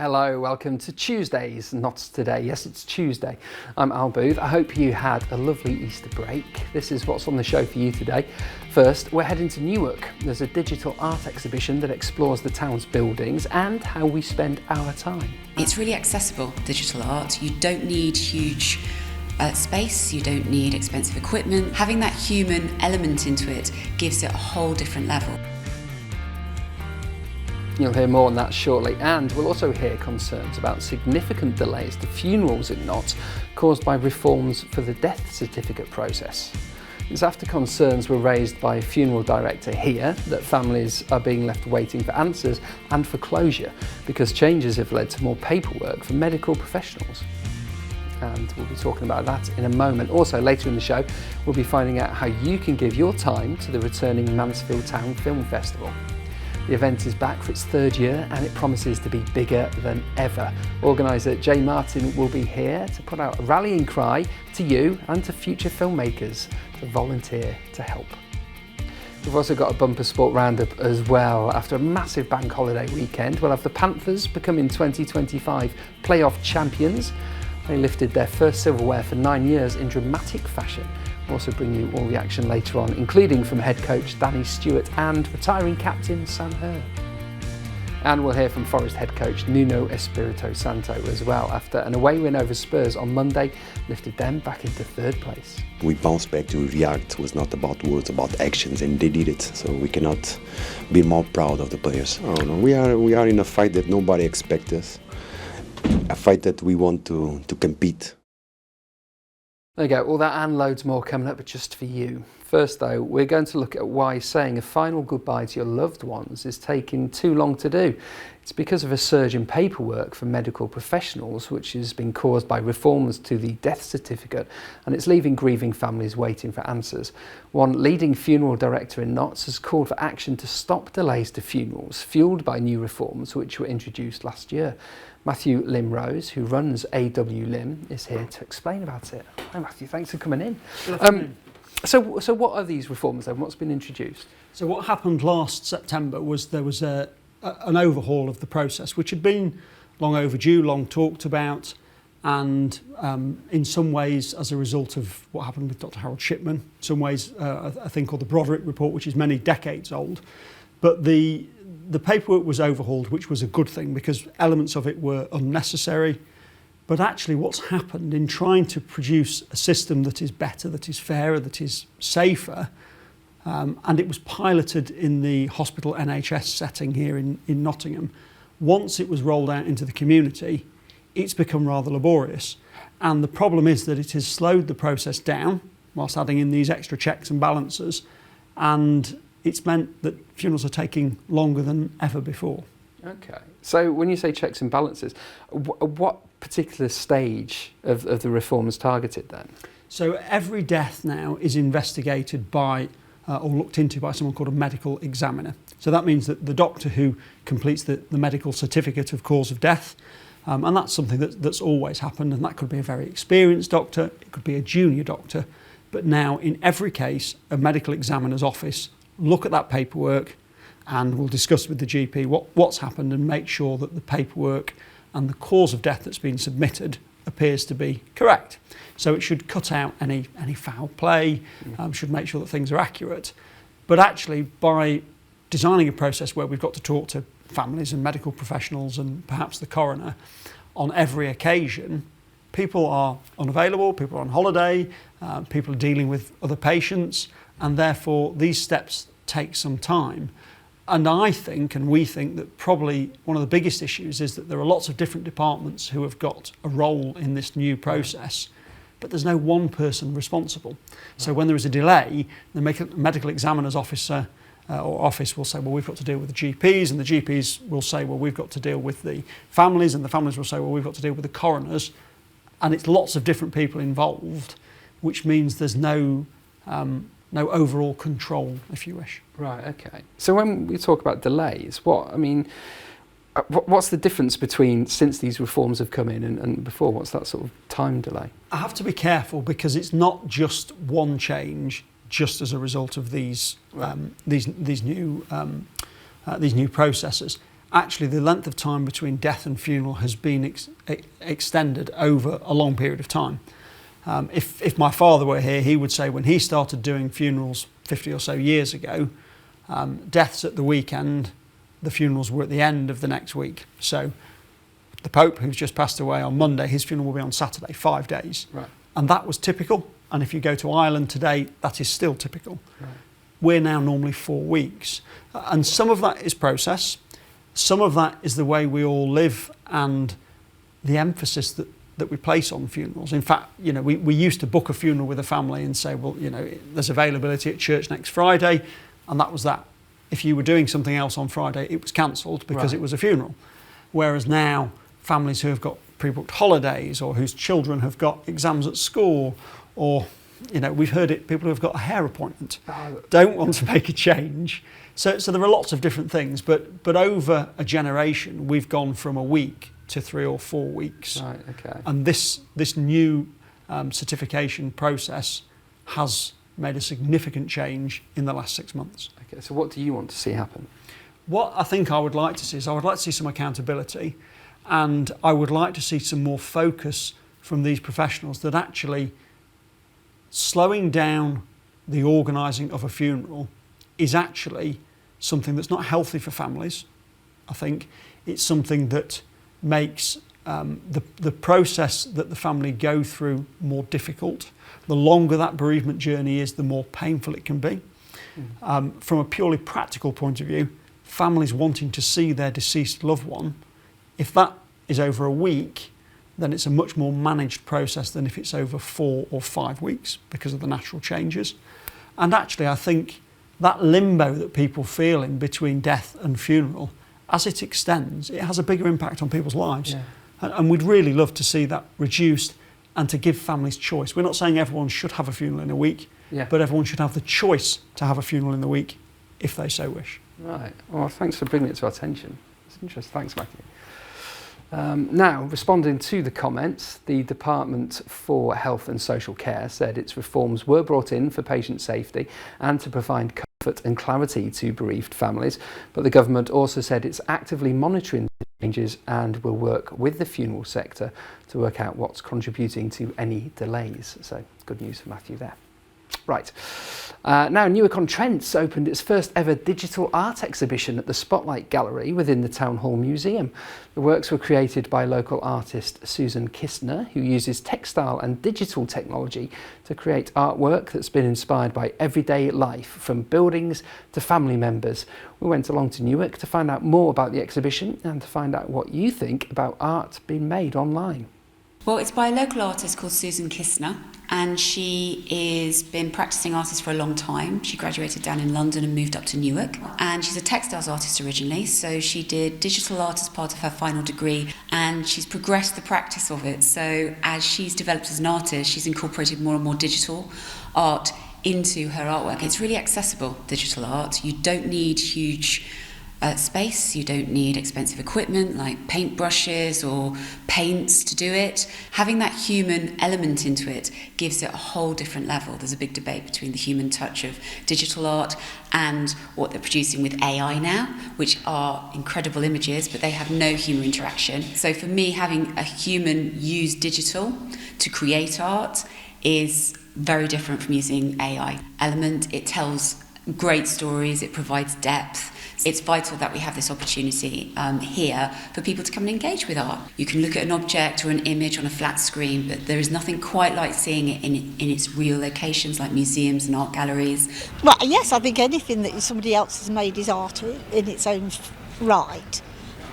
Hello, welcome to Tuesdays, not today. Yes, it's Tuesday. I'm Al Booth. I hope you had a lovely Easter break. This is what's on the show for you today. First, we're heading to Newark. There's a digital art exhibition that explores the town's buildings and how we spend our time. It's really accessible, digital art. You don't need huge space, you don't need expensive equipment. Having that human element into it gives it a whole different level. You'll hear more on that shortly, and we'll also hear concerns about significant delays to funerals in Notts caused by reforms for the death certificate process. It's after concerns were raised by a funeral director here that families are being left waiting for answers and for closure because changes have led to more paperwork for medical professionals. And we'll be talking about that in a moment. Also, later in the show, we'll be finding out how you can give your time to the returning Mansfield Town Film Festival. The event is back for its third year and it promises to be bigger than ever. Organiser Jay Martin will be here to put out a rallying cry to you and to future filmmakers to volunteer to help. We've also got a bumper sport roundup as well. After a massive bank holiday weekend, we'll have the Panthers becoming 2025 playoff champions. They lifted their first silverware for 9 years in dramatic fashion. We'll also bring you all the action later on, including from head coach Danny Stewart and retiring captain Sam Herr. And we'll hear from Forest head coach Nuno Espirito Santo as well, after an away win over Spurs on Monday lifted them back into third place. We bounced back to react. It was not about words, about actions, and they did it. So we cannot be more proud of the players. Oh, no. We are in a fight that nobody expects us, a fight that we want to compete. There you go, all that and loads more coming up just for you. First though, we're going to look at why saying a final goodbye to your loved ones is taking too long to do. It's because of a surge in paperwork for medical professionals, which has been caused by reforms to the death certificate, and it's leaving grieving families waiting for answers. One leading funeral director in Notts has called for action to stop delays to funerals, fuelled by new reforms which were introduced last year. Matthew Limrose, who runs AW Lim, is here to explain about it. Hi Matthew, thanks for coming in. Good afternoon. So what are these reforms then? What's been introduced? So what happened last September was there was an overhaul of the process, which had been long overdue, long talked about, and in some ways, as a result of what happened with Dr. Harold Shipman, in some ways a thing called the Broderick Report, which is many decades old, but the paperwork was overhauled, which was a good thing because elements of it were unnecessary. But actually what's happened in trying to produce a system that is better, that is fairer, that is safer, and it was piloted in the hospital NHS setting here in Nottingham. Once it was rolled out into the community, it's become rather laborious. And the problem is that it has slowed the process down whilst adding in these extra checks and balances. And it's meant that funerals are taking longer than ever before. Okay. So when you say checks and balances, what particular stage of the reform is targeted then? So every death now is investigated by or looked into by someone called a medical examiner. So that means that the doctor who completes the medical certificate of cause of death, and that's something that's always happened, and that could be a very experienced doctor, it could be a junior doctor, but now in every case a medical examiner's office look at that paperwork and we'll discuss with the GP what's happened and make sure that the paperwork and the cause of death that's been submitted appears to be correct. So it should cut out any foul play, should make sure that things are accurate. But actually by designing a process where we've got to talk to families and medical professionals and perhaps the coroner on every occasion, people are unavailable, people are on holiday, people are dealing with other patients, and therefore these steps take some time. And I think, and we think, that probably one of the biggest issues is that there are lots of different departments who have got a role in this new process, but there's no one person responsible. So when there is a delay, the medical examiner's officer or office will say, well, we've got to deal with the GPs, and the GPs will say, well, we've got to deal with the families, and the families will say, well, we've got to deal with the coroners. And it's lots of different people involved, which means there's no overall control, if you wish. Right, okay. So when we talk about delays, what's the difference between since these reforms have come in and before? What's that sort of time delay? I have to be careful because it's not just one change just as a result of these new processes. actually the length of time between death and funeral has been extended over a long period of time. If my father were here, he would say when he started doing funerals 50 or so years ago, deaths at the weekend, the funerals were at the end of the next week. So the Pope, who's just passed away on Monday, his funeral will be on Saturday, 5 days. Right. And that was typical. And if you go to Ireland today, that is still typical. Right. We're now normally 4 weeks. And some of that is process. Some of that is the way we all live and the emphasis that we place on funerals. In fact, you know, we used to book a funeral with a family and say, well, you know, there's availability at church next Friday, and that was that. If you were doing something else on Friday, it was cancelled because Right. it was a funeral. Whereas now, families who have got pre-booked holidays or whose children have got exams at school, or, you know, we've heard it, people who have got a hair appointment don't want to make a change. So there are lots of different things, but over a generation, we've gone from a week to 3 or 4 weeks. Right, okay. And this new certification process has made a significant change in the last 6 months. Okay, so what do you want to see happen? What I think I would like to see is I would like to see some accountability, and I would like to see some more focus from these professionals that actually slowing down the organising of a funeral is actually something that's not healthy for families. I think it's something that makes the process that the family go through more difficult. The longer that bereavement journey is, the more painful it can be. From a purely practical point of view, families wanting to see their deceased loved one, if that is over a week, then it's a much more managed process than if it's over 4 or 5 weeks because of the natural changes. And actually, I think that limbo that people feel in between death and funeral, as it extends, it has a bigger impact on people's lives. Yeah. And we'd really love to see that reduced and to give families choice. We're not saying everyone should have a funeral in a week, Yeah. but everyone should have the choice to have a funeral in the week if they so wish. Right. Well, thanks for bringing it to our attention. It's interesting. Thanks, Matthew. Now, responding to the comments, the Department for Health and Social Care said its reforms were brought in for patient safety and to provide comfort and clarity to bereaved families. But the government also said it's actively monitoring the changes and will work with the funeral sector to work out what's contributing to any delays. So, good news for Matthew there. Right. Now, Newark-on-Trent opened its first ever digital art exhibition at the Spotlight Gallery within the Town Hall Museum. The works were created by local artist Susan Kistner, who uses textile and digital technology to create artwork that's been inspired by everyday life, from buildings to family members. We went along to Newark to find out more about the exhibition and to find out what you think about art being made online. Well, it's by a local artist called Susan Kistner, and she has been practicing artist for a long time. She graduated down in London and moved up to Newark, and she's a textiles artist originally, so she did digital art as part of her final degree, and she's progressed the practice of it. So as she's developed as an artist, she's incorporated more and more digital art into her artwork. It's really accessible, digital art. You don't need huge space, you don't need expensive equipment like paintbrushes or paints to do it. Having that human element into it gives it a whole different level. There's a big debate between the human touch of digital art and what they're producing with AI now, which are incredible images, but they have no human interaction. So for me, having a human use digital to create art is very different from using AI element. It tells great stories, it provides depth. It's vital that we have this opportunity here for people to come and engage with art. You can look at an object or an image on a flat screen, but there is nothing quite like seeing it in its real locations like museums and art galleries. Well, yes, I think anything that somebody else has made is art in its own right,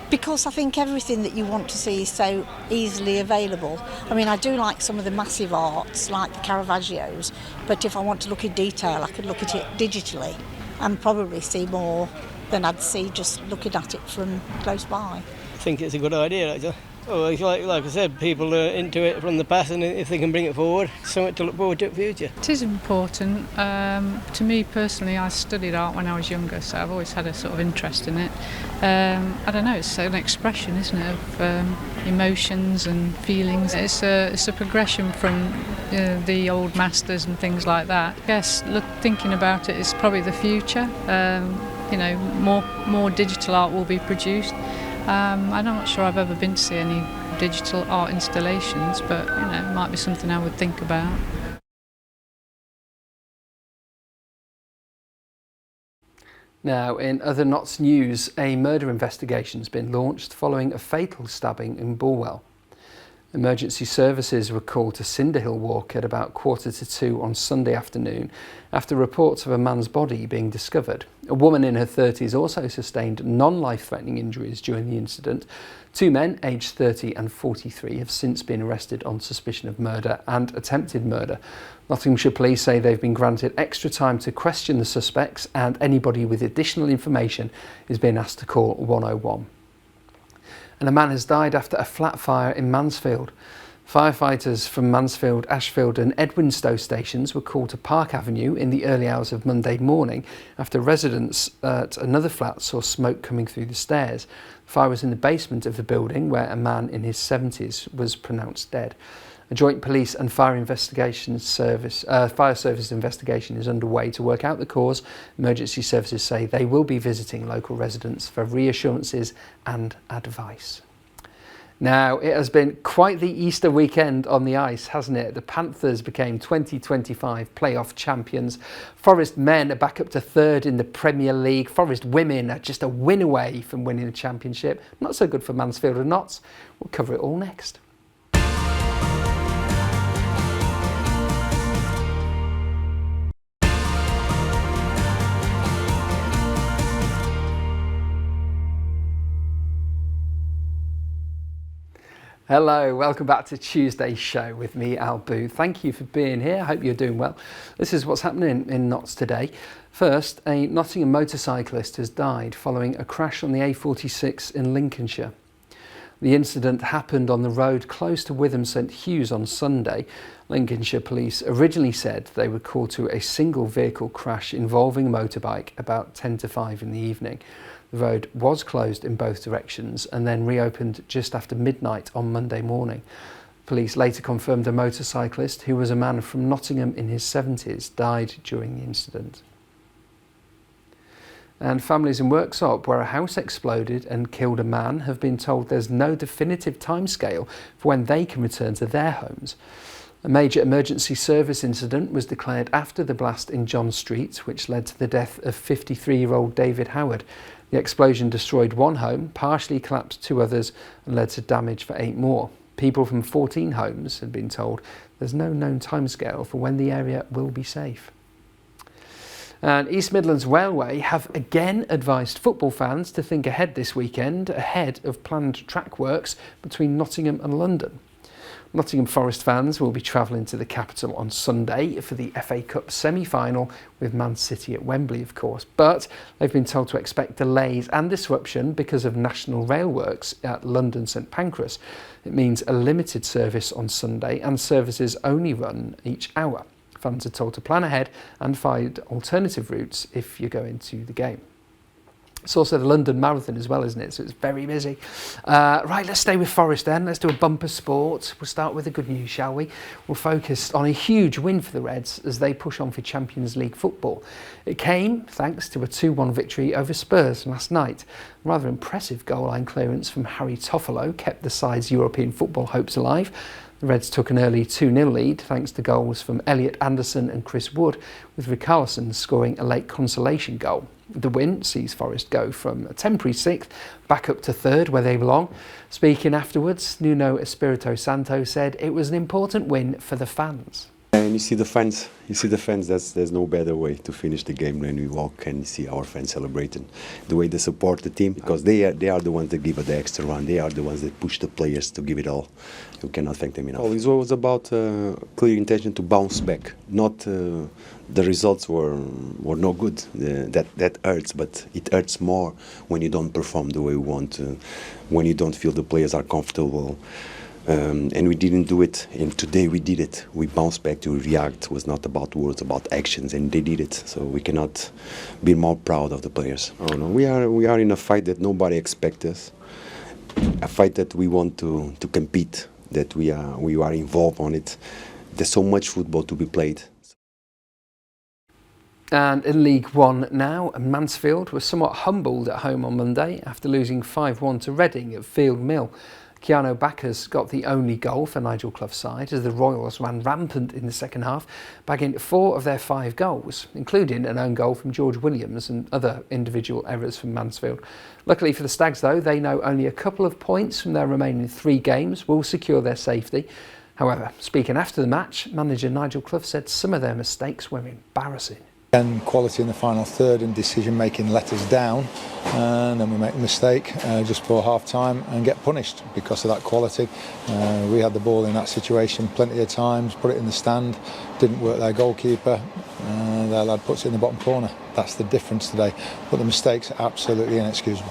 because I think everything that you want to see is so easily available. I mean, I do like some of the massive arts, like the Caravaggios, but if I want to look in detail, I could look at it digitally and probably see more than I'd see just looking at it from close by. I think it's a good idea, actually. Oh, it's like I said, people are into it from the past, and if they can bring it forward, something to look forward to in the future. It is important. To me personally, I studied art when I was younger, so I've always had a sort of interest in it. I don't know, it's an expression, isn't it, of emotions and feelings. It's a progression from the old masters and things like that. I guess thinking about it is probably the future. more digital art will be produced. I'm not sure I've ever been to see any digital art installations, but it might be something I would think about. Now, in other Notts news, a murder investigation has been launched following a fatal stabbing in Bulwell. Emergency services were called to Cinderhill Walk at about 1:45 on Sunday afternoon after reports of a man's body being discovered. A woman in her 30s also sustained non-life-threatening injuries during the incident. Two men, aged 30 and 43, have since been arrested on suspicion of murder and attempted murder. Nottinghamshire Police say they've been granted extra time to question the suspects, and anybody with additional information is being asked to call 101. And a man has died after a flat fire in Mansfield. Firefighters from Mansfield, Ashfield and Edwinstowe stations were called to Park Avenue in the early hours of Monday morning after residents at another flat saw smoke coming through the stairs. The fire was in the basement of the building where a man in his 70s was pronounced dead. A joint police and fire service investigation is underway to work out the cause. Emergency services say they will be visiting local residents for reassurances and advice. Now, it has been quite the Easter weekend on the ice, hasn't it? The Panthers became 2025 playoff champions. Forest men are back up to third in the Premier League. Forest women are just a win away from winning the championship. Not so good for Mansfield and Notts. We'll cover it all next. Hello, welcome back to Tuesday's show with me, Al Booth. Thank you for being here. I hope you're doing well. This is what's happening in Notts today. First, a Nottingham motorcyclist has died following a crash on the A46 in Lincolnshire. The incident happened on the road close to Witham St Hughes on Sunday. Lincolnshire Police originally said they were called to a single vehicle crash involving a motorbike about 10 to 5 in the evening. The road was closed in both directions and then reopened just after midnight on Monday morning. Police later confirmed a motorcyclist, who was a man from Nottingham in his 70s, died during the incident. And families in Worksop, where a house exploded and killed a man, have been told there's no definitive timescale for when they can return to their homes. A major emergency service incident was declared after the blast in John Street, which led to the death of 53-year-old David Howard. The explosion destroyed one home, partially collapsed 2 others and led to damage for 8 more. People from 14 homes had been told there's no known timescale for when the area will be safe. And East Midlands Railway have again advised football fans to think ahead this weekend, ahead of planned track works between Nottingham and London. Nottingham Forest fans will be travelling to the capital on Sunday for the FA Cup semi-final with Man City at Wembley, of course, but they've been told to expect delays and disruption because of National Rail works at London St Pancras. It means a limited service on Sunday and services only run each hour. Fans are told to plan ahead and find alternative routes if you're going to the game. It's also the London Marathon as well, isn't it? So it's very busy. Right, let's stay with Forest then. Let's do a bumper sport. We'll start with the good news, shall we? We'll focus on a huge win for the Reds as they push on for Champions League football. It came thanks to a 2-1 victory over Spurs last night. A rather impressive goal line clearance from Harry Toffolo kept the side's European football hopes alive. The Reds took an early 2-0 lead thanks to goals from Elliot Anderson and Chris Wood, with Richarlison scoring a late consolation goal. The win sees Forest go from a temporary 6th back up to 3rd where they belong. Speaking afterwards, Nuno Espirito Santo said it was an important win for the fans. And you see the fans, there's no better way to finish the game when we walk and see our fans celebrating. The way they support the team, because they are the ones that give it the extra run, they are the ones that push the players to give it all. You cannot thank them enough. It was about clear intention to bounce back, not the results were no good. That hurts, but it hurts more when you don't perform the way we want to, when you don't feel the players are comfortable. And we didn't do it, and today we did it. We bounced back to react. It was not about words, about actions, and they did it. So we cannot be more proud of the players. Oh no, we are in a fight that nobody expects us. A fight that we want to compete, that we are involved on it. There's so much football to be played. And in League One now, Mansfield were somewhat humbled at home on Monday after losing 5-1 to Reading at Field Mill. Keanu Backers got the only goal for Nigel Clough's side as the Royals ran rampant in the second half, bagging 4 of their 5 goals, including an own goal from George Williams and other individual errors from Mansfield. Luckily for the Stags though, they know only a couple of points from their remaining 3 games will secure their safety. However, speaking after the match, manager Nigel Clough said some of their mistakes were embarrassing. And quality in the final third and decision making let us down, and then we make a mistake just before half time and get punished because of that quality. We had the ball in that situation plenty of times, put it in the stand, didn't work their goalkeeper, their lad puts it in the bottom corner. That's the difference today, but the mistakes are absolutely inexcusable.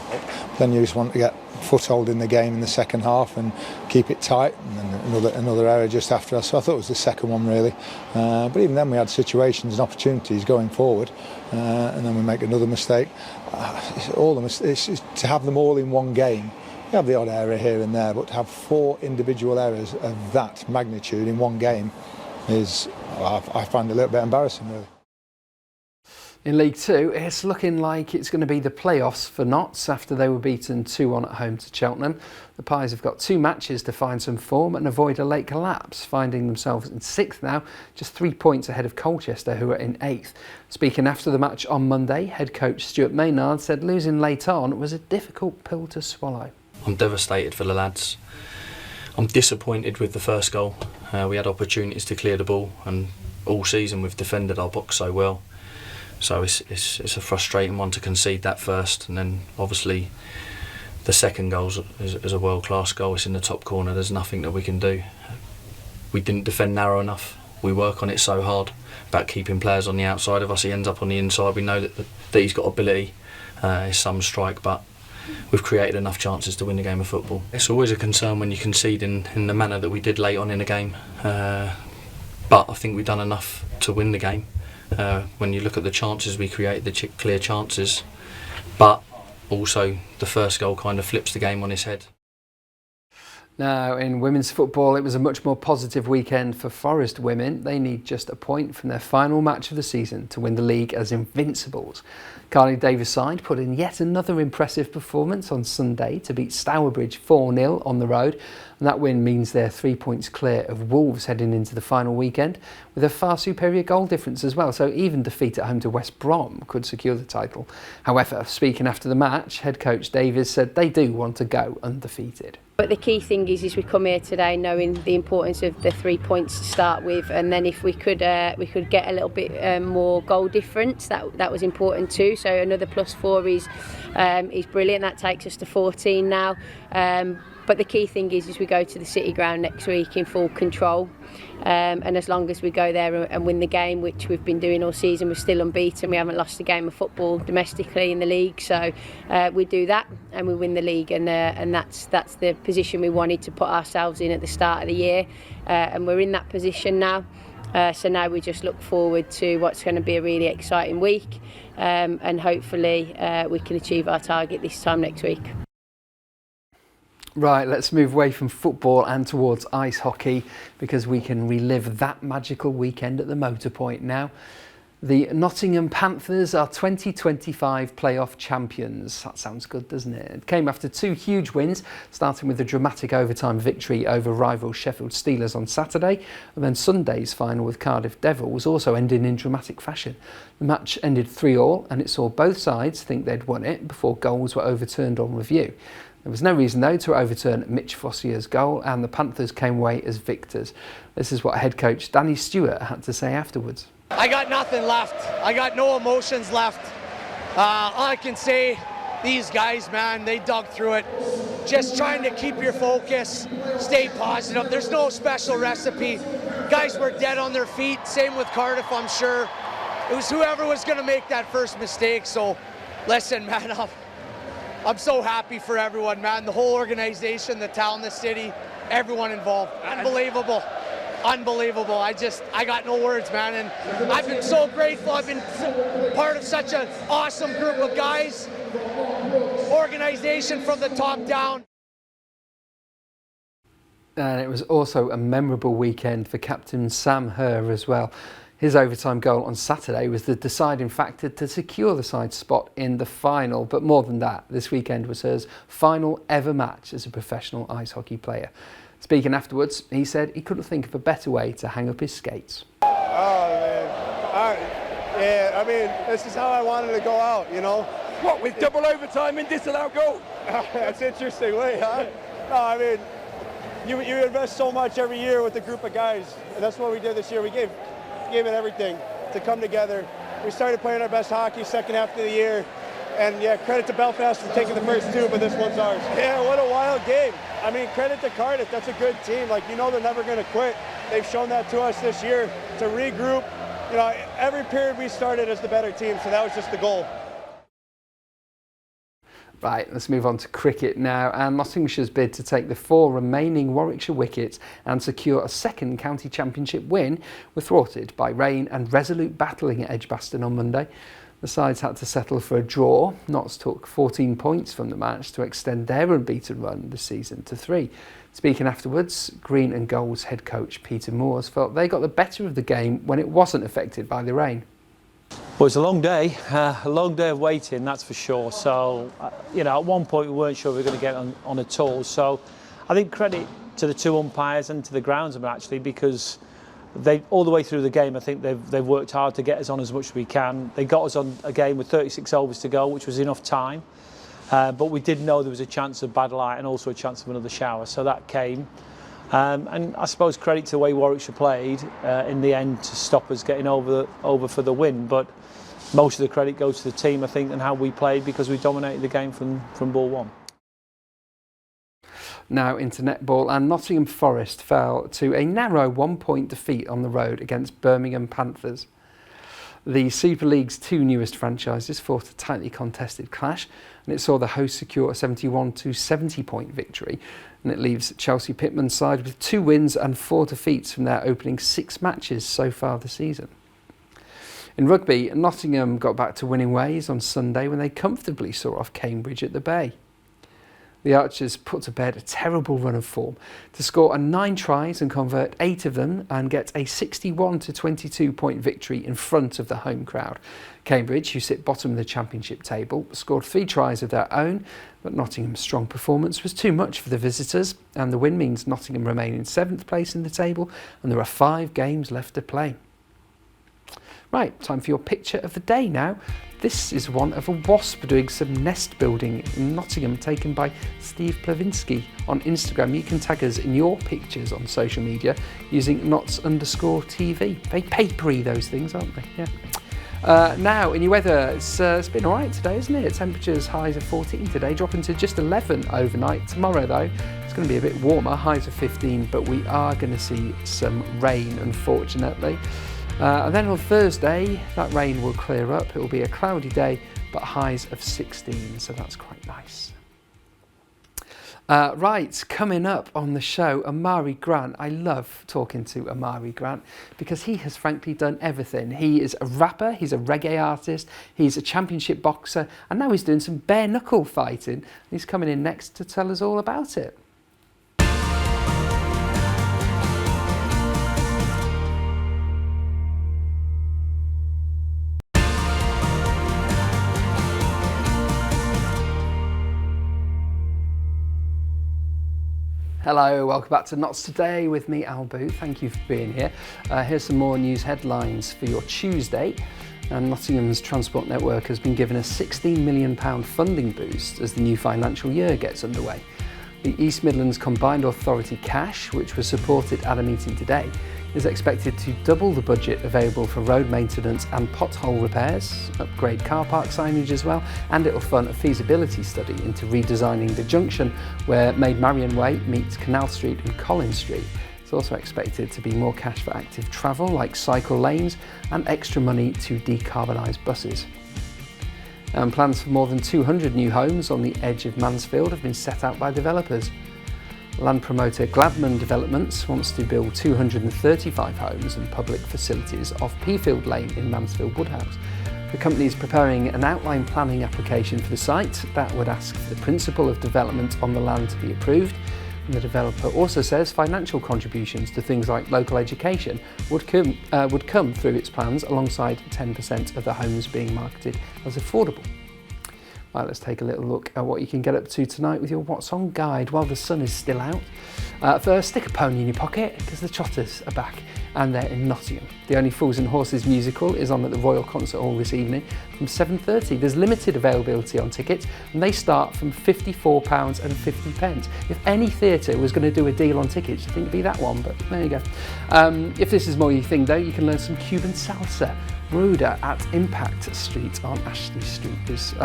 Then you just want to get foothold in the game in the second half and keep it tight, and then another error just after us. So I thought it was the second one really, but even then we had situations and opportunities going forward, and then we make another mistake. It's to have them all in one game. You have the odd error here and there, but to have 4 individual errors of that magnitude in one game is, I find it a little bit embarrassing really. In League Two, it's looking like it's going to be the playoffs for Notts after they were beaten 2-1 at home to Cheltenham. The Pies have got 2 matches to find some form and avoid a late collapse, finding themselves in 6th now, just 3 points ahead of Colchester, who are in 8th. Speaking after the match on Monday, head coach Stuart Maynard said losing late on was a difficult pill to swallow. I'm devastated for the lads. I'm disappointed with the first goal. We had opportunities to clear the ball, and all season we've defended our box so well. So it's a frustrating one to concede that first, and then obviously the second goal is a world-class goal. It's in the top corner. There's nothing that we can do. We didn't defend narrow enough. We work on it so hard about keeping players on the outside of us. He ends up on the inside. We know that he's got ability. It's some strike, but we've created enough chances to win the game of football. It's always a concern when you concede in the manner that we did late on in the game, but I think we've done enough to win the game. When you look at the chances we create, the clear chances, but also the first goal kind of flips the game on its head. Now, in women's football, it was a much more positive weekend for Forest women. They need just a point from their final match of the season to win the league as Invincibles. Carly Davis' side put in yet another impressive performance on Sunday to beat Stourbridge 4-0 on the road, and that win means they're 3 points clear of Wolves heading into the final weekend with a far superior goal difference as well, so even defeat at home to West Brom could secure the title. However, speaking after the match, head coach Davis said they do want to go undefeated. But the key thing is we come here today knowing the importance of the 3 points to start with, and then if we could get a little bit more goal difference, that was important too. So another +4 is brilliant. That takes us to 14 now. But the key thing is we go to the City Ground next week in full control, and as long as we go there and win the game, which we've been doing all season, we're still unbeaten. We haven't lost a game of football domestically in the league, so we do that and we win the league, and that's the position we wanted to put ourselves in at the start of the year, and we're in that position now. So now we just look forward to what's going to be a really exciting week, and hopefully we can achieve our target this time next week. Right, let's move away from football and towards ice hockey, because we can relive that magical weekend at the Motorpoint now. The Nottingham Panthers are 2025 playoff champions. That sounds good, doesn't it? It came after 2 huge wins, starting with a dramatic overtime victory over rival Sheffield Steelers on Saturday, and then Sunday's final with Cardiff Devils also ending in dramatic fashion. The match ended 3-3, and it saw both sides think they'd won it before goals were overturned on review. There was no reason though to overturn Mitch Fossier's goal, and the Panthers came away as victors. This is what head coach Danny Stewart had to say afterwards. I got nothing left. I got no emotions left. All I can say, these guys, man, they dug through it. Just trying to keep your focus, stay positive. There's no special recipe. Guys were dead on their feet. Same with Cardiff, I'm sure. It was whoever was going to make that first mistake. So, listen, man, I'm so happy for everyone, man. The whole organization, the town, the city, everyone involved. Unbelievable. Unbelievable. I got no words, man. And I've been so grateful. I've been part of such an awesome group of guys. Organization from the top down. And it was also a memorable weekend for captain Sam Herr as well. His overtime goal on Saturday was the deciding factor to secure the side's spot in the final, but more than that, this weekend was his final ever match as a professional ice hockey player. Speaking afterwards, he said he couldn't think of a better way to hang up his skates. Oh man, I mean, this is how I wanted to go out, you know. What, with double overtime and disallowed goal? That's interesting, wait, huh? No, I mean, you invest so much every year with a group of guys, and that's what we did this year. We gave it everything to come together. We started playing our best hockey second half of the year, and yeah, credit to Belfast for taking the first two, but this one's ours. Yeah, what a wild game. I mean, credit to Cardiff, that's a good team. Like, you know they're never gonna quit. They've shown that to us this year, to regroup. You know, every period we started as the better team, so that was just the goal. Right, let's move on to cricket now, and Nottingshire's bid to take the 4 remaining Warwickshire wickets and secure a second county championship win were thwarted by rain and resolute battling at Edgbaston on Monday. The sides had to settle for a draw. Notts took 14 points from the match to extend their unbeaten run this season to 3. Speaking afterwards, Green and Gold's head coach Peter Moores felt they got the better of the game when it wasn't affected by the rain. Well, it's a long day of waiting, that's for sure. So, you know, at one point we weren't sure we were going to get on at all. So, I think credit to the 2 umpires and to the groundsman actually, because they all the way through the game, I think they've worked hard to get us on as much as we can. They got us on a game with 36 overs to go, which was enough time. But we did know there was a chance of bad light and also a chance of another shower, so that came. And I suppose credit to the way Warwickshire played in the end to stop us getting over for the win. But most of the credit goes to the team, I think, and how we played, because we dominated the game from ball one. Now into netball, and Nottingham Forest fell to a narrow 1-point defeat on the road against Birmingham Panthers. The Super League's 2 newest franchises fought a tightly contested clash, and it saw the hosts secure a 71-70 point victory, and it leaves Chelsea Pitman's side with 2 wins and 4 defeats from their opening 6 matches so far this season. In rugby, Nottingham got back to winning ways on Sunday when they comfortably saw off Cambridge at the Bay. The Archers put to bed a terrible run of form to score 9 tries and convert 8 of them and get a 61-22 point victory in front of the home crowd. Cambridge, who sit bottom of the championship table, scored 3 tries of their own, but Nottingham's strong performance was too much for the visitors, and the win means Nottingham remain in 7th place in the table and there are 5 games left to play. Right, time for your picture of the day now. This is one of a wasp doing some nest building in Nottingham, taken by Steve Plavinsky on Instagram. You can tag us in your pictures on social media using Notts_TV. Very papery, those things, aren't they? Yeah. Now, in your weather, it's been all right today, isn't it? Temperatures highs of 14 today, dropping to just 11 overnight. Tomorrow, though, it's going to be a bit warmer, highs of 15, but we are going to see some rain, unfortunately. And then on Thursday, that rain will clear up. It will be a cloudy day, but highs of 16, so that's quite nice. Right, coming up on the show, Amari Grant. I love talking to Amari Grant because he has frankly done everything. He is a rapper, he's a reggae artist, he's a championship boxer, and now he's doing some bare knuckle fighting. He's coming in next to tell us all about it. Hello, welcome back to Notts Today with me, Al Booth. Thank you for being here. Here's some more news headlines for your Tuesday. And Nottingham's Transport Network has been given a £16 million funding boost as the new financial year gets underway. The East Midlands Combined Authority cash, which was supported at a meeting today, is expected to double the budget available for road maintenance and pothole repairs, upgrade car park signage as well, and it will fund a feasibility study into redesigning the junction where Maid Marian Way meets Canal Street and Collins Street. It's also expected to be more cash for active travel like cycle lanes and extra money to decarbonise buses. And plans for more than 200 new homes on the edge of Mansfield have been set out by developers. Land promoter Gladman Developments wants to build 235 homes and public facilities off Peafield Lane in Mansfield Woodhouse. The company is preparing an outline planning application for the site that would ask for the principle of development on the land to be approved, And the developer also says financial contributions to things like local education would come through its plans alongside 10% of the homes being marketed as affordable. Right, let's take a little look at what you can get up to tonight with your What's On guide while the sun is still out. First, stick a pony in your pocket because the Trotters are back and they're in Nottingham. The Only Fools and Horses musical is on at the Royal Concert Hall this evening from 7:30. There's limited availability on tickets and they start from £54.50. If any theatre was going to do a deal on tickets, I think it'd be that one, but there you go. If this is more your thing though, you can learn some Cuban salsa. Ruda at Impact Street on Ashley Street.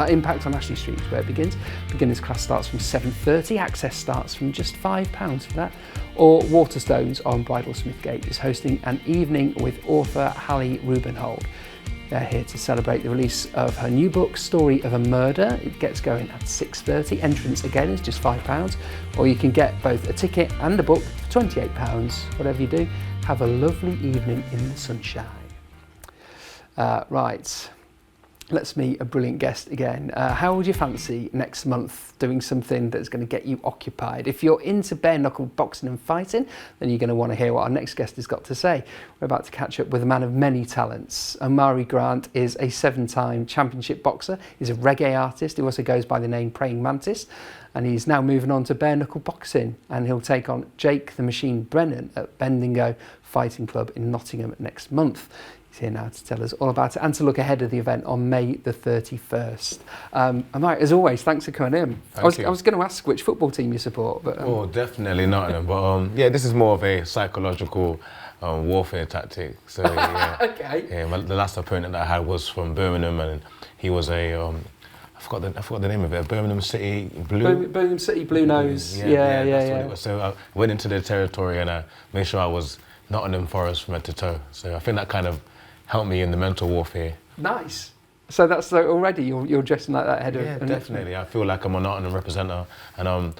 Impact on Ashley Street is where it begins. Beginners class starts from 7:30. Access starts from just £5 for that. Or Waterstones on Bridal Smithgate is hosting an evening with author Hallie Rubenhold. They're here to celebrate the release of her new book, Story of a Murder. It gets going at 6:30. Entrance again is just £5. Or you can get both a ticket and a book for £28. Whatever you do, have a lovely evening in the sunshine. Right, let's meet a brilliant guest again. How would you fancy next month doing something that's going to get you occupied? If you're into bare knuckle boxing and fighting, then you're going to want to hear what our next guest has got to say. We're about to catch up with a man of many talents. Omari Grant is a 7-time championship boxer. He's a reggae artist who also goes by the name Praying Mantis. And he's now moving on to bare knuckle boxing, and he'll take on Jake the Machine Brennan at Bendigo Fighting Club in Nottingham next month. He's here now to tell us all about it and to look ahead of the event on May the 31st. Omari, as always, thanks for coming in. I was going to ask which football team you support, but oh, definitely Nottingham. But yeah, this is more of a psychological warfare tactic. So yeah, okay. Yeah, the last opponent that I had was from Birmingham, and he was a I forgot the name of it. Birmingham City Blue. Birmingham City Blue Nose. Yeah. That's what it was. So I went into their territory and I made sure I was Nottingham Forest from head to toe. So I think that kind of helped me in the mental warfare. Nice. So that's already you're dressing like that ahead of. Yeah, definitely. I feel like I'm a Nottingham representative, and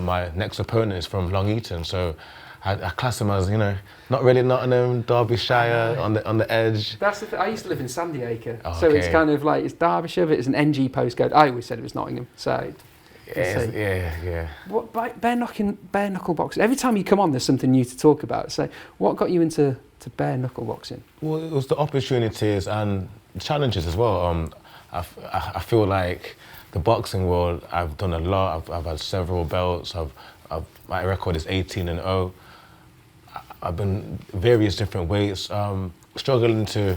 my next opponent is from Long Eaton, so I class him as, you know, not really Nottingham, Derbyshire on the edge. That's the thing. I used to live in Sandyacre, so it's kind of like it's Derbyshire, but it's an NG postcode. I always said it was Nottingham, so. Yeah. What bare knuckle boxing? Every time you come on, there's something new to talk about. So, what got you into bare knuckle boxing? Well, it was the opportunities and challenges as well. I feel like the boxing world, I've done a lot. I've had several belts. My record is 18-0. I've been various different weights. Struggling to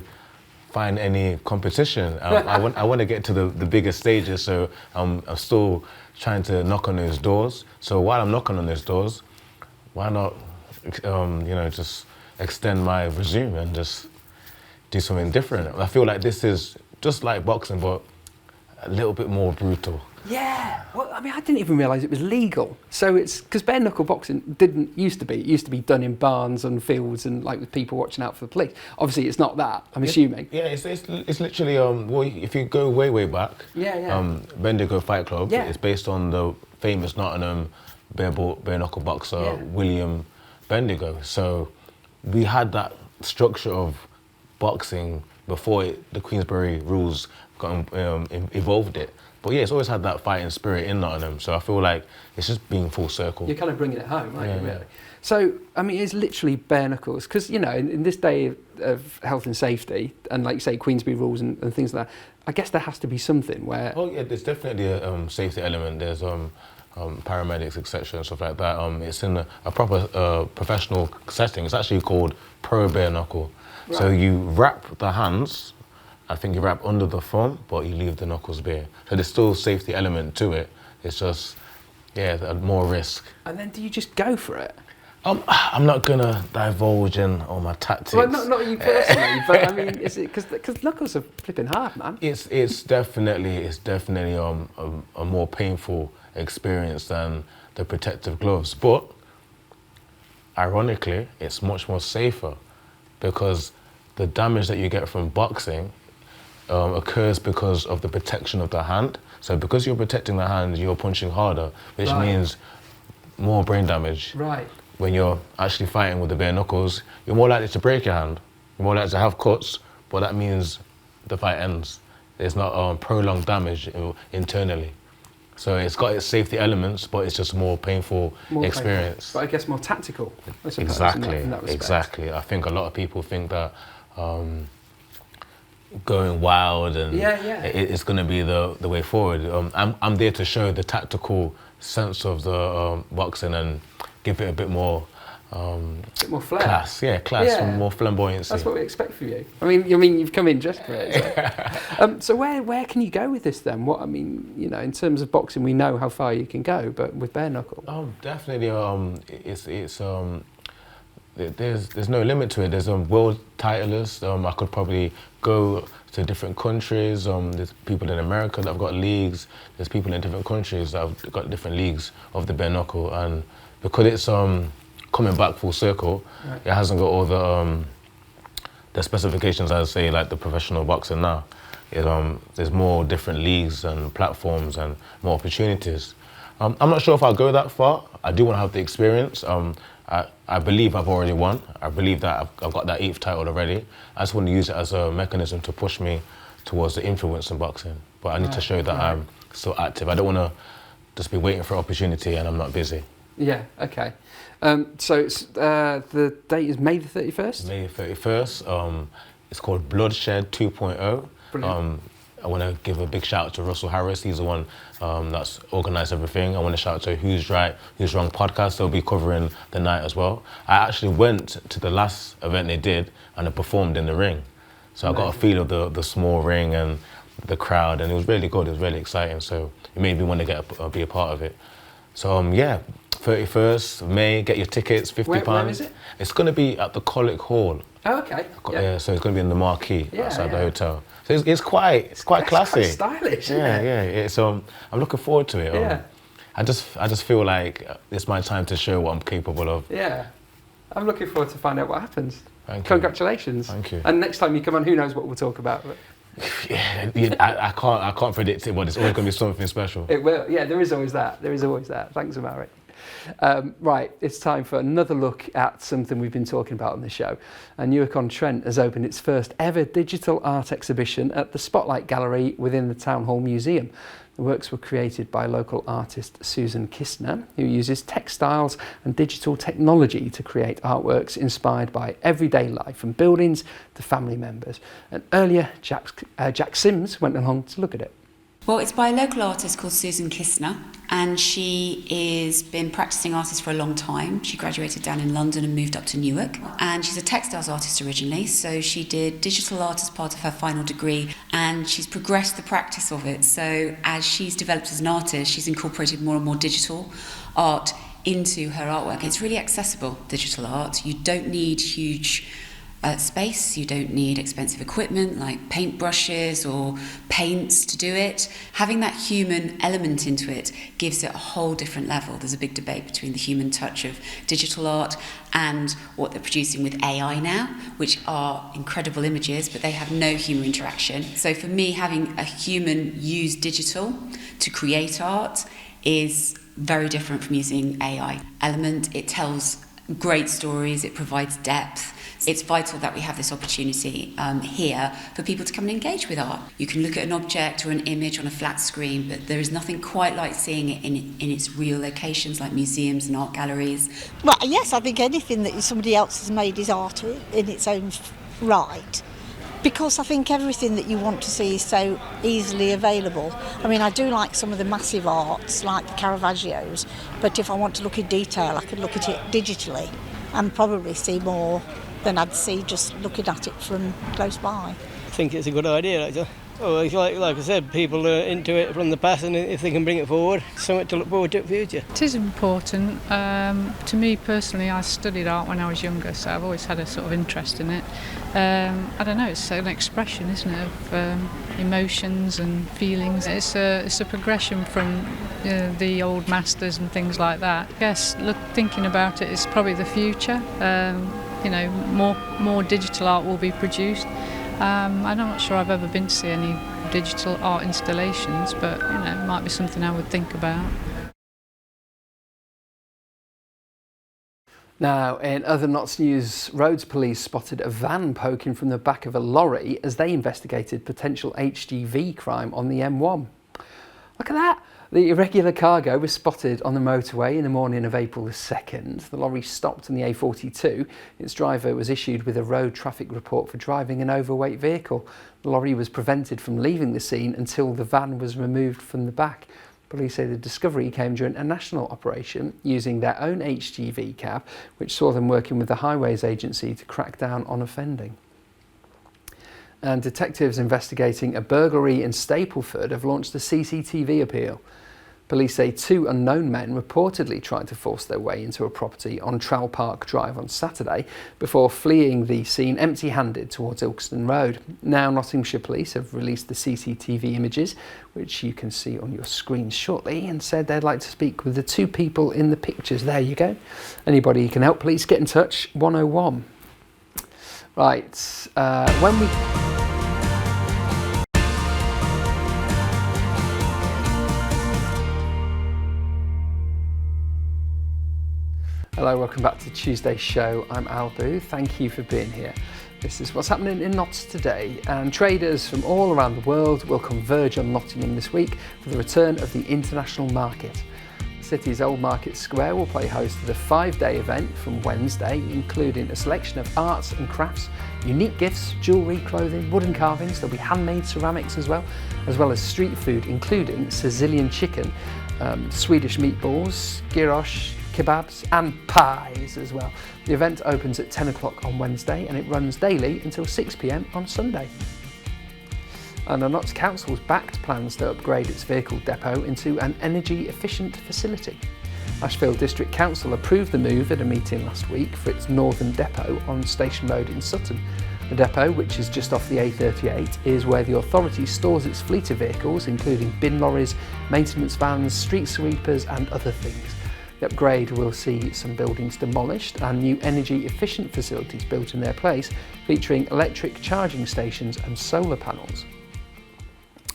find any competition. I want to get to the bigger stages, so I'm still trying to knock on those doors. So while I'm knocking on those doors, why not, just extend my resume and just do something different? I feel like this is just like boxing, but a little bit more brutal. Yeah, well, I mean, I didn't even realise it was legal. So it's because bare knuckle boxing used to be done in barns and fields and like with people watching out for the police. Obviously, it's not that. I'm assuming. Yeah, it's literally well, if you go way back. Bendigo Fight Club. Yeah. It's based on the famous Nottingham bare knuckle boxer William Bendigo. So we had that structure of boxing before the Queensberry rules got evolved it. But yeah, it's always had that fighting spirit in Nottingham, so I feel like it's just being full circle. You're kind of bringing it home, aren't you, really? So, I mean, it's literally bare knuckles, because, you know, in this day of health and safety, and like you say, Queensberry rules and things like that, I guess there has to be something where... Oh yeah, there's definitely a safety element. There's paramedics, etc. and stuff like that. It's in a proper professional setting. It's actually called pro bare knuckle. Right. So you wrap the hands, I think you wrap under the thumb, but you leave the knuckles bare. So there's still a safety element to it. It's just, more risk. And then do you just go for it? I'm not gonna divulge in all my tactics. Well, not you personally, but I mean, is it because knuckles are flipping hard, man? It's definitely a more painful experience than the protective gloves, but ironically, it's much more safer because the damage that you get from boxing occurs because of the protection of the hand. So because you're protecting the hand, you're punching harder, which means more brain damage. Right. When you're actually fighting with the bare knuckles, you're more likely to break your hand. You're more likely to have cuts, but that means the fight ends. There's not prolonged damage internally. So it's got its safety elements, but it's just more painful experience. But I guess more tactical, I suppose, Exactly, in that respect. exactly. I think a lot of people think that going wild and it's going to be the way forward. I'm there to show the tactical sense of the boxing and give it a bit more flair. Class, and more flamboyancy. That's what we expect from you. I mean, you've come in just for it. So where can you go with this then? What I mean, in terms of boxing, we know how far you can go, but with bare knuckle. Definitely. There's no limit to it. There's a world title list. I could probably go to different countries. There's people in America that have got leagues. There's people in different countries that have got different leagues of the bare knuckle, and because it's coming back full circle, it hasn't got all the specifications as say like the professional boxing now. There's more different leagues and platforms and more opportunities. I'm not sure if I'll go that far. I do want to have the experience. I believe I've already won. I believe that I've got that 8th title already. I just want to use it as a mechanism to push me towards the influence in boxing. But I need to show that I'm still active. I don't want to just be waiting for an opportunity and I'm not busy. Yeah, okay. So it's, the date is May the 31st? May the 31st. It's called Bloodshed 2.0. I want to give a big shout out to Russell Harris. He's the one that's organised everything. I want to shout out to Who's Right, Who's Wrong podcast. They'll be covering the night as well. I actually went to the last event they did and I performed in the ring. So I got a feel of the small ring and the crowd, and it was really good. It was really exciting. So it made me want to be a part of it. So 31st May, get your tickets, £50. Where is it? It's going to be at the Colic Hall. Oh, okay. Yeah, so it's going to be in the marquee outside the hotel. So it's quite classy. It's quite stylish. Yeah. So I'm looking forward to it. I just feel like it's my time to show what I'm capable of. Yeah. I'm looking forward to find out what happens. Thank you. Congratulations. Thank you. And next time you come on, who knows what we'll talk about. But... I can't predict it, but it's always going to be something special. It will. Yeah, there is always that. Thanks, Amari. Right, it's time for another look at something we've been talking about on the show. And Newark-on-Trent has opened its first ever digital art exhibition at the Spotlight Gallery within the Town Hall Museum. The works were created by local artist Susan Kistner, who uses textiles and digital technology to create artworks inspired by everyday life, from buildings to family members. And earlier, Jack Sims went along to look at it. Well, it's by a local artist called Susan Kistner, and she has been practicing artist for a long time. She graduated down in London and moved up to Newark, and she's a textiles artist originally, so she did digital art as part of her final degree, and she's progressed the practice of it. So as she's developed as an artist, she's incorporated more and more digital art into her artwork. It's really accessible, digital art. You don't need huge space, you don't need expensive equipment like paintbrushes or paints to do it. Having that human element into it gives it a whole different level. There's a big debate between the human touch of digital art and what they're producing with AI now, which are incredible images, but they have no human interaction. So for me, having a human use digital to create art is very different from using AI element. It tells great stories, it provides depth. It's vital that we have this opportunity here for people to come and engage with art. You can look at an object or an image on a flat screen, but there is nothing quite like seeing it in its real locations like museums and art galleries. Well, yes, I think anything that somebody else has made is art in its own right, because I think everything that you want to see is so easily available. I mean, I do like some of the massive arts like the Caravaggios, but if I want to look in detail, I could look at it digitally and probably see more than I'd see just looking at it from close by. I think it's a good idea, actually. Oh, like I said, people are into it from the past, and if they can bring it forward, something to look forward to in the future. It is important. To me personally, I studied art when I was younger, so I've always had a sort of interest in it. I don't know, it's an expression, isn't it, of emotions and feelings. It's a progression from the old masters and things like that. I guess thinking about it is probably the future. More digital art will be produced. I'm not sure I've ever been to see any digital art installations, but it might be something I would think about. Now, in other Notts news, Rhodes Police spotted a van poking from the back of a lorry as they investigated potential HGV crime on the M1. Look at that! The irregular cargo was spotted on the motorway in the morning of April the 2nd. The lorry stopped on the A42. Its driver was issued with a road traffic report for driving an overweight vehicle. The lorry was prevented from leaving the scene until the van was removed from the back. Police say the discovery came during a national operation using their own HGV cab, which saw them working with the Highways Agency to crack down on offending. And detectives investigating a burglary in Stapleford have launched a CCTV appeal. Police say 2 unknown men reportedly tried to force their way into a property on Trowell Park Drive on Saturday before fleeing the scene empty-handed towards Ilkeston Road. Now Nottinghamshire Police have released the CCTV images, which you can see on your screen shortly, and said they'd like to speak with the 2 people in the pictures. There you go. Anybody who can help, please get in touch, 101. Right, when we... Hello, welcome back to Tuesday's show. I'm Al Booth. Thank you for being here. This is what's happening in Notts today, and traders from all around the world will converge on Nottingham this week for the return of the International Market. The city's Old Market Square will play host to the 5-day event from Wednesday, including a selection of arts and crafts, unique gifts, jewellery, clothing, wooden carvings. There'll be handmade ceramics as well as street food, including Sicilian chicken, Swedish meatballs, gyros, kebabs and pies as well. The event opens at 10 o'clock on Wednesday and it runs daily until 6 p.m. on Sunday. And the Notts Council's backed plans to upgrade its vehicle depot into an energy efficient facility. Ashfield District Council approved the move at a meeting last week for its northern depot on Station Road in Sutton. The depot, which is just off the A38, is where the authority stores its fleet of vehicles, including bin lorries, maintenance vans, street sweepers and other things. The upgrade will see some buildings demolished and new energy efficient facilities built in their place, featuring electric charging stations and solar panels.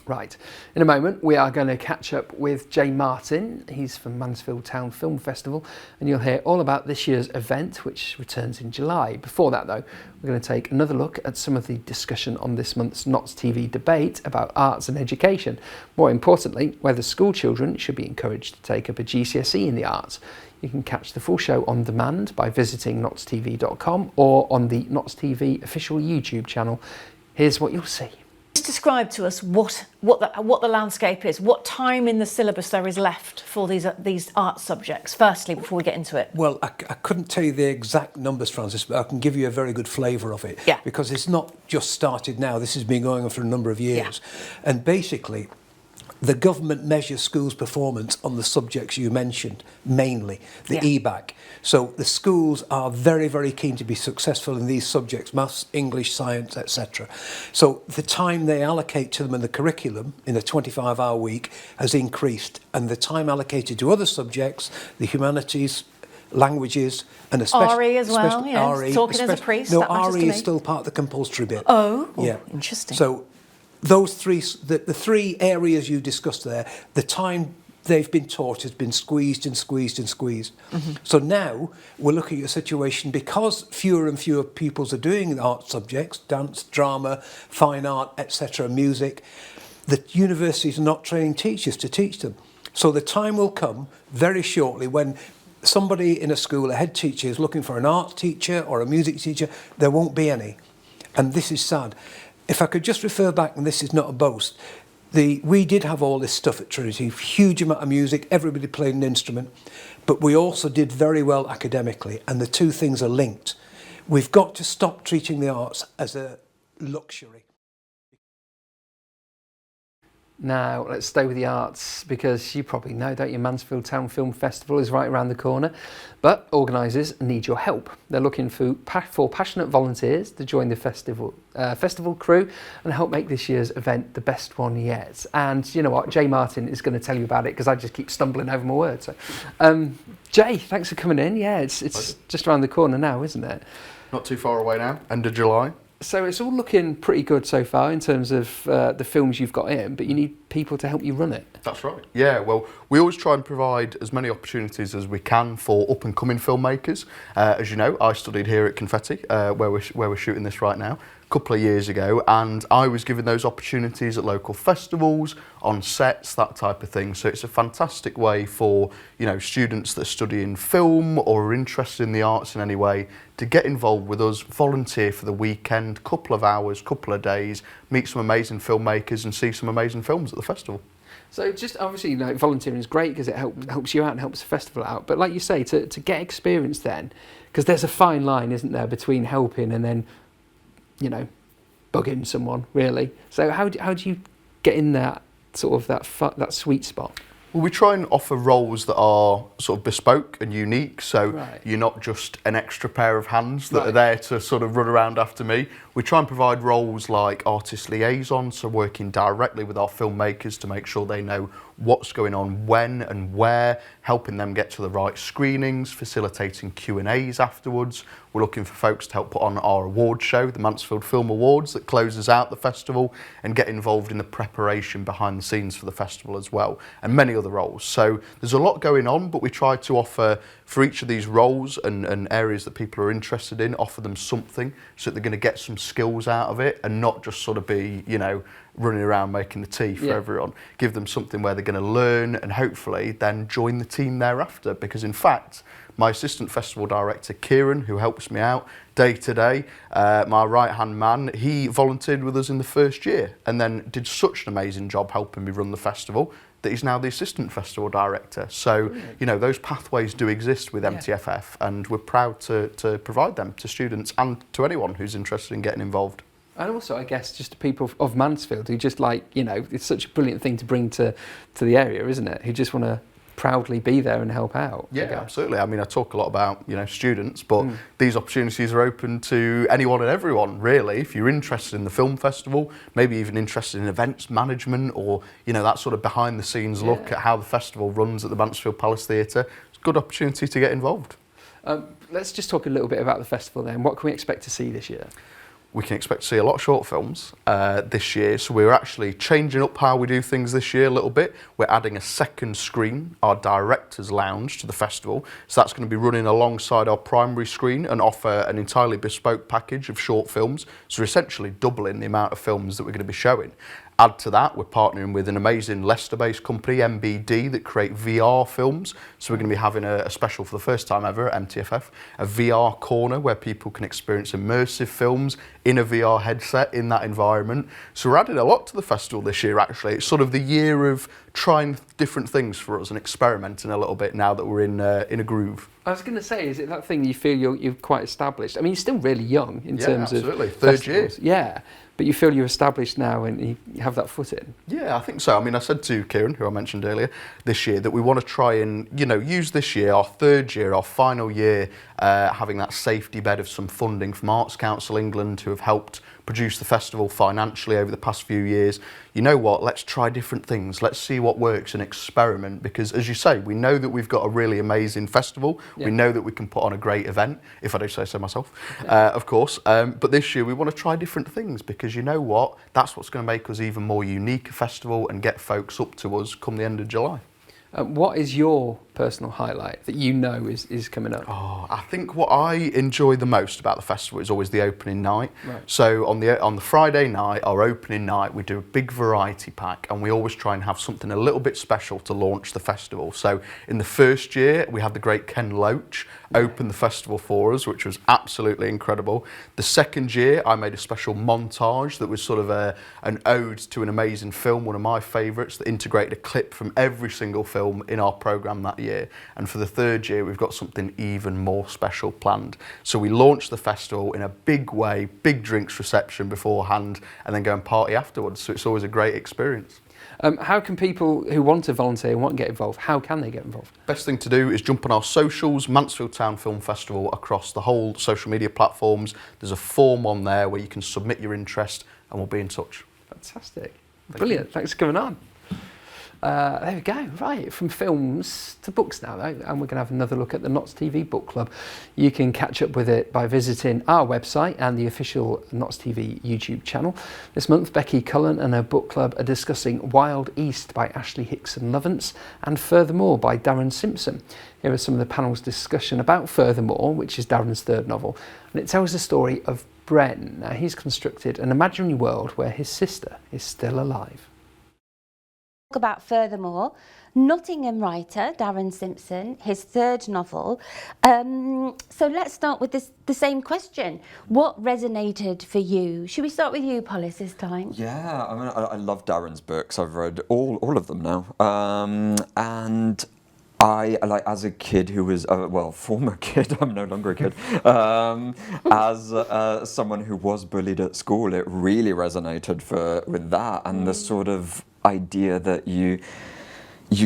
Right, in a moment we are going to catch up with Jay Martin. He's from Mansfield Town Film Festival, and you'll hear all about this year's event, which returns in July. Before that though, we're going to take another look at some of the discussion on this month's Notts TV debate about arts and education. More importantly, whether school children should be encouraged to take up a GCSE in the arts. You can catch the full show on demand by visiting nottstv.com or on the Notts TV official YouTube channel. Here's what you'll see. Just describe to us what the landscape is, what time in the syllabus there is left for these art subjects, firstly, before we get into it. Well, I couldn't tell you the exact numbers, Francis, but I can give you a very good flavour of it. Yeah. Because it's not just started now, this has been going on for a number of years. Yeah. And basically, the government measures schools' performance on the subjects you mentioned, mainly, the EBAC. So the schools are very, very keen to be successful in these subjects, maths, English, science, etc. So the time they allocate to them in the curriculum, in a 25-hour week, has increased. And the time allocated to other subjects, the humanities, languages, and especially... RE as well, RE, talking as a priest. No, RE is still part of the compulsory bit. Oh, yeah. Interesting. So those three, the 3 areas you discussed there, the time they've been taught has been squeezed and squeezed and squeezed. Mm-hmm. So now we're looking at a situation, because fewer and fewer pupils are doing art subjects, dance, drama, fine art, etc., music, the universities are not training teachers to teach them. So the time will come very shortly when somebody in a school, a head teacher, is looking for an art teacher or a music teacher, there won't be any. And this is sad. If I could just refer back, and this is not a boast, we did have all this stuff at Trinity, huge amount of music, everybody played an instrument, but we also did very well academically, and the 2 things are linked. We've got to stop treating the arts as a luxury. Now, let's stay with the arts, because you probably know, don't you, Mansfield Town Film Festival is right around the corner, but organisers need your help. They're looking for passionate volunteers to join the festival crew and help make this year's event the best one yet. And you know what, Jay Martin is going to tell you about it, because I just keep stumbling over my words. So, Jay, thanks for coming in. Yeah, it's just around the corner now, isn't it? Not too far away now, end of July. So it's all looking pretty good so far in terms of the films you've got in, but you need people to help you run it. That's right. Yeah, well, we always try and provide as many opportunities as we can for up-and-coming filmmakers. As you know, I studied here at Confetti, where we're shooting this right now. couple of years ago, and I was given those opportunities at local festivals, on sets, that type of thing. So it's a fantastic way for, you know, students that are studying film or are interested in the arts in any way to get involved with us, volunteer for the weekend, couple of hours, couple of days, meet some amazing filmmakers and see some amazing films at the festival. So just obviously, you know, volunteering is great because it helps you out and helps the festival out. But like you say, to get experience then, because there's a fine line, isn't there, between helping and then, you know, bugging someone, really. So how do you get in that sort of that sweet spot? Well, we try and offer roles that are sort of bespoke and unique, so Right. you're not just an extra pair of hands that are there to sort of run around after me. We try and provide roles like artist liaison, so working directly with our filmmakers to make sure they know what's going on when and where, helping them get to the right screenings, facilitating Q&As afterwards. We're looking for folks to help put on our award show, the Mansfield Film Awards, that closes out the festival, and get involved in the preparation behind the scenes for the festival as well, and many other roles. So there's a lot going on, but we try to offer for each of these roles and areas that people are interested in, offer them something so that they're going to get some skills out of it and not just sort of be, you know, running around making the tea for everyone. Give them something where they're going to learn and hopefully then join the team thereafter, because in fact my assistant festival director Kieran, who helps me out day to day, my right hand man, he volunteered with us in the first year and then did such an amazing job helping me run the festival that he's now the assistant festival director. So, you know, those pathways do exist with MTFF, and we're proud to provide them to students and to anyone who's interested in getting involved. And also, I guess, just to people of Mansfield who just like, you know, it's such a brilliant thing to bring to the area, isn't it? Who just want to proudly be there and help out. Yeah, absolutely. I mean, I talk a lot about, you know, students, but these opportunities are open to anyone and everyone, really. If you're interested in the film festival, maybe even interested in events management or, you know, that sort of behind the scenes look at how the festival runs at the Mansfield Palace Theatre, it's a good opportunity to get involved. Let's just talk a little bit about the festival then. What can we expect to see this year? We can expect to see a lot of short films this year, so we're actually changing up how we do things this year a little bit. We're adding a second screen, our director's lounge, to the festival, so that's going to be running alongside our primary screen and offer an entirely bespoke package of short films, so we're essentially doubling the amount of films that we're going to be showing. Add to that, we're partnering with an amazing Leicester-based company, MBD, that create VR films. So we're going to be having a special for the first time ever at MTFF, a VR corner where people can experience immersive films in a VR headset in that environment. So we're adding a lot to the festival this year, actually. It's sort of the year of trying different things for us and experimenting a little bit now that we're in a groove. I was going to say, is it that thing you feel you're quite established? I mean, you're still really young in terms of absolutely. Third year. Yeah, but you feel you're established now and you have that foot in. Yeah, I think so. I mean, I said to Kieran, who I mentioned earlier, this year that we want to try and, you know, use this year, our third year, our final year, having that safety bed of some funding from Arts Council England, who have helped produce the festival financially over the past few years. You know what, let's try different things. Let's see what works and experiment, because as you say, we know that we've got a really amazing festival. Yeah. We know that we can put on a great event, if I do say so myself, of course. But this year we want to try different things, because you know what, that's what's going to make us even more unique a festival and get folks up to us come the end of July. What is your personal highlight that you know is coming up? Oh, I think what I enjoy the most about the festival is always the opening night. Right. So on the Friday night, our opening night, we do a big variety pack, and we always try and have something a little bit special to launch the festival. So in the first year, we had the great Ken Loach open the festival for us, which was absolutely incredible. The second year, I made a special montage that was sort of an ode to an amazing film, one of my favourites, that integrated a clip from every single film in our programme that year. And for the third year, we've got something even more special planned. So we launched the festival in a big way, big drinks reception beforehand, and then go and party afterwards. So it's always a great experience. How can people who want to volunteer and want to get involved, how can they get involved? Best thing to do is jump on our socials, Mansfield Town Film Festival, across the whole social media platforms. There's a form on there where you can submit your interest and we'll be in touch. Fantastic. Brilliant. Thanks for coming on. There we go. Right, from films to books now, though, and we're going to have another look at the Notts TV Book Club. You can catch up with it by visiting our website and the official Notts TV YouTube channel. This month, Becky Cullen and her book club are discussing Wild East by Ashley Hickson Lovance and Furthermore by Darren Simpson. Here are some of the panel's discussion about Furthermore, which is Darren's third novel, and it tells the story of Bren. Now, he's constructed an imaginary world where his sister is still alive. Talk about Furthermore, Nottingham writer Darren Simpson, his third novel. So let's start with the same question. What resonated for you? Should we start with you, Polis, this time? Yeah, I mean, I love Darren's books. I've read all of them now. And I, like, as a kid who was, former kid, I'm no longer a kid, as someone who was bullied at school, it really resonated with that, and the sort of idea that you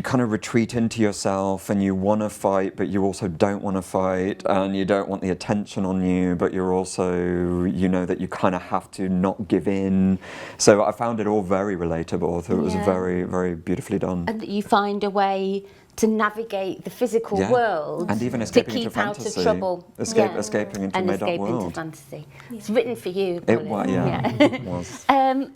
kind of retreat into yourself and you want to fight, but you also don't want to fight, and you don't want the attention on you, but you're also, you know, that you kind of have to not give in. So I found it all very relatable. I thought it was very, very beautifully done. And that you find a way to navigate the physical world, and even escaping to keep into out fantasy. of trouble, escaping into a made-up world. Into fantasy. It's written for you. It was, it was.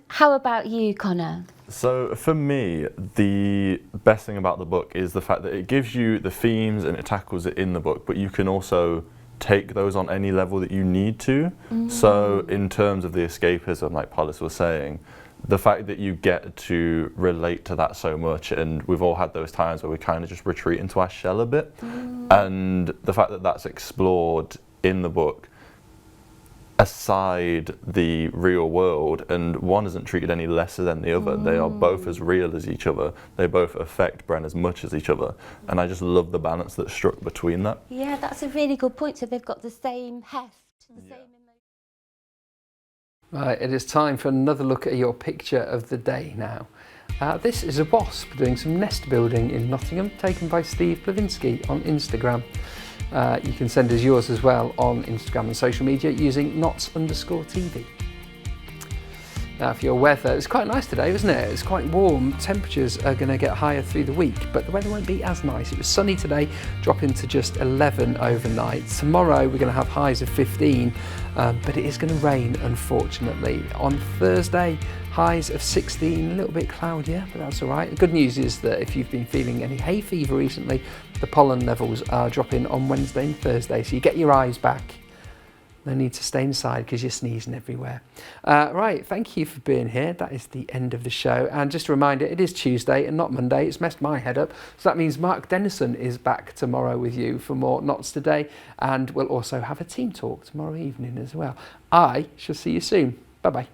How about you, Connor? So for me, the best thing about the book is the fact that it gives you the themes and it tackles it in the book, but you can also take those on any level that you need to. So in terms of the escapism, like Polis was saying, the fact that you get to relate to that so much, and we've all had those times where we kind of just retreat into our shell a bit, and the fact that that's explored in the book aside the real world, and one isn't treated any lesser than the other. They are both as real as each other. They both affect Bren as much as each other, and I just love the balance that's struck between that. Yeah, that's a really good point. So they've got the same heft, the same emotion. Right, it is time for another look at your picture of the day now. This is a wasp doing some nest building in Nottingham, taken by Steve Plavinsky on Instagram. You can send us yours as well on Instagram and social media using knots_TV. Now, for your weather, it's quite nice today, isn't it? It's quite warm. Temperatures are going to get higher through the week, but the weather won't be as nice. It was sunny today, dropping to just 11 overnight. Tomorrow, we're going to have highs of 15, but it is going to rain, unfortunately. On Thursday, highs of 16, a little bit cloudier, but that's all right. The good news is that if you've been feeling any hay fever recently, the pollen levels are dropping on Wednesday and Thursday, so you get your eyes back. No need to stay inside because you're sneezing everywhere. Right, thank you for being here. That is the end of the show. And just a reminder, it is Tuesday and not Monday. It's messed my head up. So that means Mark Dennison is back tomorrow with you for more Knots Today. And we'll also have a team talk tomorrow evening as well. I shall see you soon. Bye-bye.